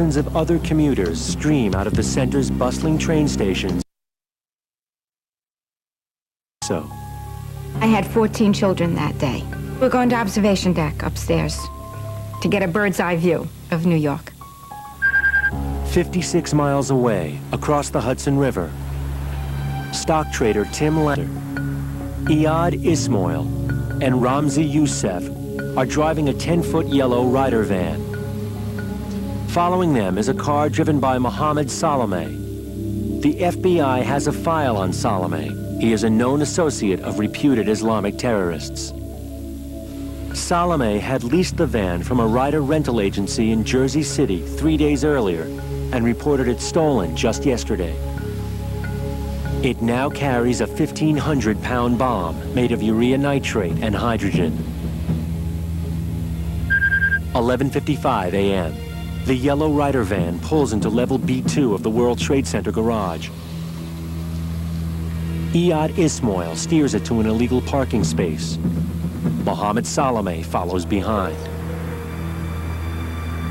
Thousands of other commuters stream out of the center's bustling train stations. I had 14 children that day. We're going to observation deck upstairs to get a bird's eye view of New York. 56 miles away, across the Hudson River, stock trader Tim Lang, Iyad Ismail, and Ramzi Youssef are driving a 10-foot yellow Ryder van. Following them is a car driven by Mohammed Salameh. The FBI has a file on Salameh. He is a known associate of reputed Islamic terrorists. Salameh had leased the van from a Ryder rental agency in Jersey City 3 days earlier and reported it stolen just yesterday. It now carries a 1,500-pound bomb made of urea nitrate and hydrogen. 11:55 a.m. The yellow Ryder van pulls into level B2 of the World Trade Center garage. Iyad Ismail steers it to an illegal parking space. Mohammed Salameh follows behind.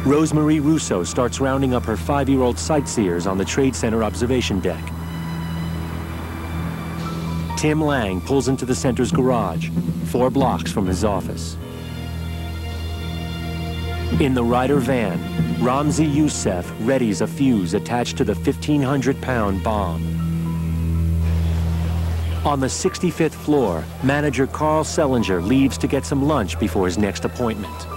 Rosemarie Russo starts rounding up her 5-year-old sightseers on the Trade Center observation deck. Tim Lang pulls into the center's garage, 4 blocks from his office. In the Ryder van, Ramzi Youssef readies a fuse attached to the 1,500-pound bomb. On the 65th floor, manager Carl Sellinger leaves to get some lunch before his next appointment.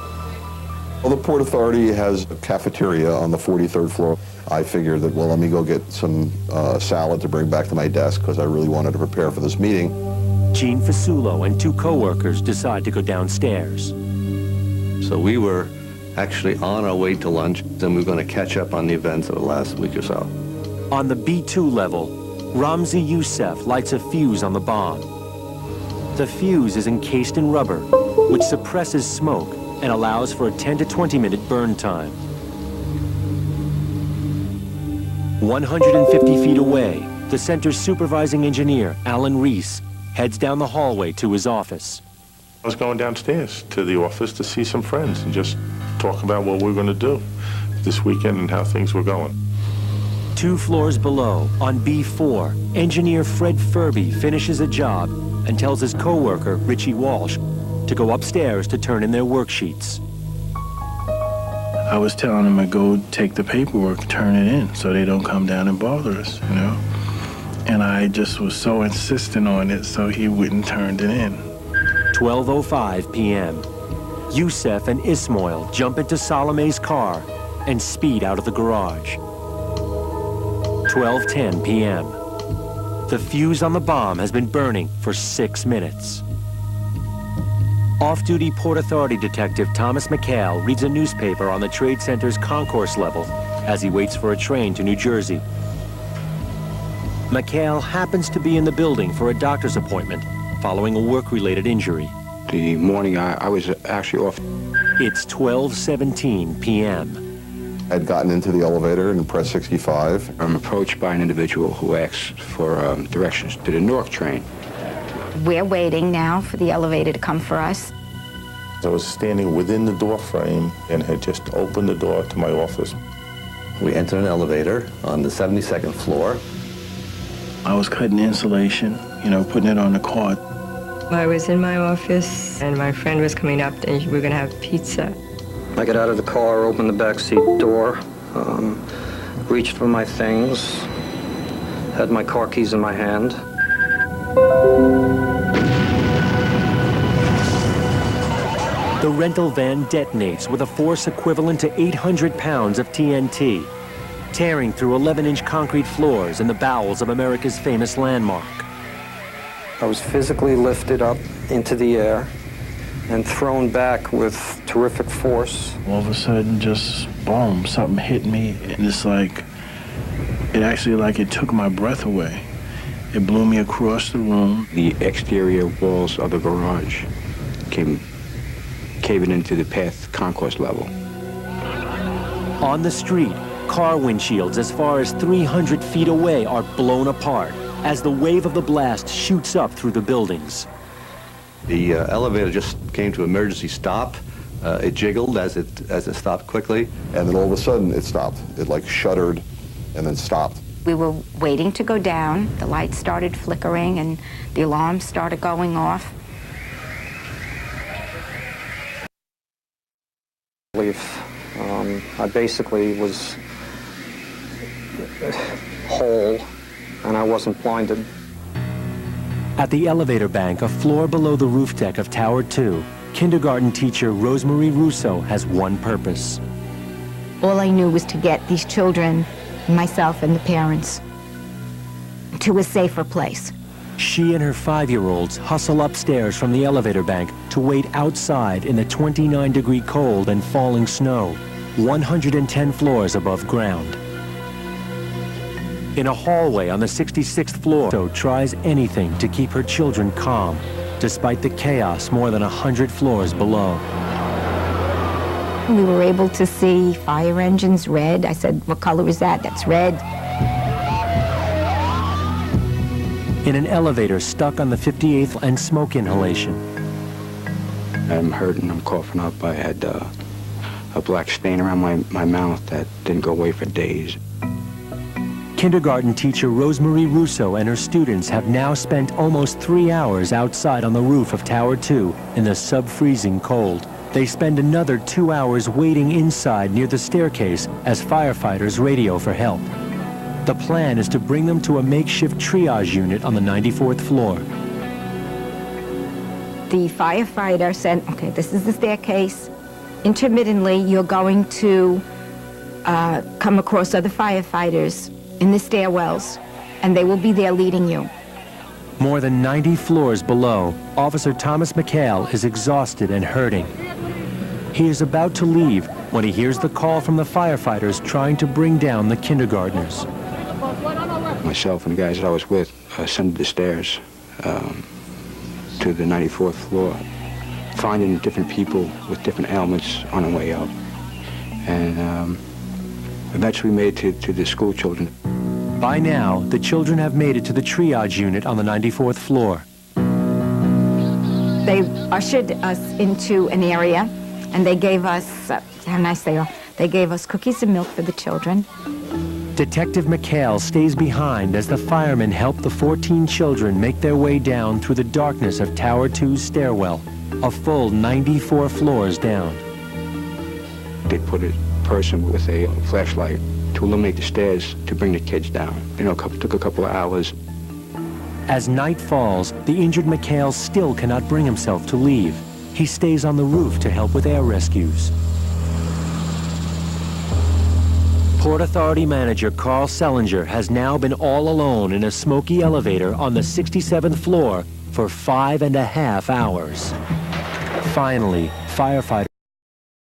Well, the Port Authority has a cafeteria on the 43rd floor. I figured that, well, let me go get some salad to bring back to my desk because I really wanted to prepare for this meeting. Gene Fasulo and 2 co-workers decide to go downstairs. So we were actually on our way to lunch, and we were going to catch up on the events of the last week or so. On the B2 level, Ramzi Youssef lights a fuse on the bomb. The fuse is encased in rubber, which suppresses smoke and allows for a 10 to 20-minute burn time. 150 feet away, the center's supervising engineer, Alan Reese, heads down the hallway to his office. I was going downstairs to the office to see some friends and just talk about what we were going to do this weekend and how things were going. 2 floors below, on B4, engineer Fred Furby finishes a job and tells his co-worker, Richie Walsh, to go upstairs to turn in their worksheets. I was telling him to go take the paperwork, turn it in, so they don't come down and bother us, you know? And I just was so insistent on it, so he wouldn't turn it in. 12:05 p.m. Youssef and Ismail jump into Salameh's car and speed out of the garage. 12:10 p.m. The fuse on the bomb has been burning for 6 minutes. Off-duty Port Authority detective Thomas McHale reads a newspaper on the Trade Center's concourse level as he waits for a train to New Jersey. McHale happens to be in the building for a doctor's appointment following a work-related injury. The morning I was actually off. It's 12:17 p.m. I'd gotten into the elevator and pressed 65. I'm approached by an individual who asks for directions to the Newark train. We're waiting now for the elevator to come for us. I was standing within the door frame and had just opened the door to my office. We entered an elevator on the 72nd floor. I was cutting insulation, you know, putting it on the cart. I was in my office, and my friend was coming up, and we were going to have pizza. I got out of the car, opened the back seat door, reached for my things, had my car keys in my hand. The rental van detonates with a force equivalent to 800 pounds of TNT, tearing through 11-inch concrete floors in the bowels of America's famous landmark. I was physically lifted up into the air and thrown back with terrific force. All of a sudden, just boom, something hit me, and it's like, it took my breath away. It blew me across the room. The exterior walls of the garage came caving into the path concourse level. On the street, car windshields as far as 300 feet away are blown apart as the wave of the blast shoots up through the buildings. The elevator just came to emergency stop. It jiggled as it stopped quickly. And then all of a sudden it stopped. It like shuddered and then stopped. We were waiting to go down. The lights started flickering and the alarms started going off. I basically was whole, and I wasn't blinded. At the elevator bank, a floor below the roof deck of Tower 2, kindergarten teacher Rosemarie Russo has one purpose. All I knew was to get these children, myself and the parents, to a safer place. She and her 5-year-olds hustle upstairs from the elevator bank to wait outside in the 29-degree cold and falling snow, 110 floors above ground. In a hallway on the 66th floor, Russo tries anything to keep her children calm, despite the chaos more than 100 floors below. We were able to see fire engines red. I said, "What color is that?" "That's red." In an elevator stuck on the 58th and smoke inhalation. I'm hurting, I'm coughing up. I had a black stain around my mouth that didn't go away for days. Kindergarten teacher Rosemarie Russo and her students have now spent almost 3 hours outside on the roof of Tower 2 in the sub-freezing cold. They spend another 2 hours waiting inside near the staircase as firefighters radio for help. The plan is to bring them to a makeshift triage unit on the 94th floor. The firefighter said, "Okay, this is the staircase. Intermittently, you're going to come across other firefighters in the stairwells, and they will be there leading you." More than 90 floors below, Officer Thomas McHale is exhausted and hurting. He is about to leave when he hears the call from the firefighters trying to bring down the kindergartners. Myself and the guys that I was with ascended the stairs to the 94th floor, finding different people with different ailments on the way up. And eventually made it to the school children. By now, the children have made it to the triage unit on the 94th floor. They ushered us into an area, and they gave us, how nice they are, they gave us cookies and milk for the children. Detective McHale stays behind as the firemen help the 14 children make their way down through the darkness of Tower 2's stairwell, a full 94 floors down. They put a person with a flashlight to illuminate the stairs to bring the kids down. You know, it took a couple of hours. As night falls, the injured McHale still cannot bring himself to leave. He stays on the roof to help with air rescues. Port Authority manager Carl Sellinger has now been all alone in a smoky elevator on the 67th floor for 5.5 hours. Finally, firefighters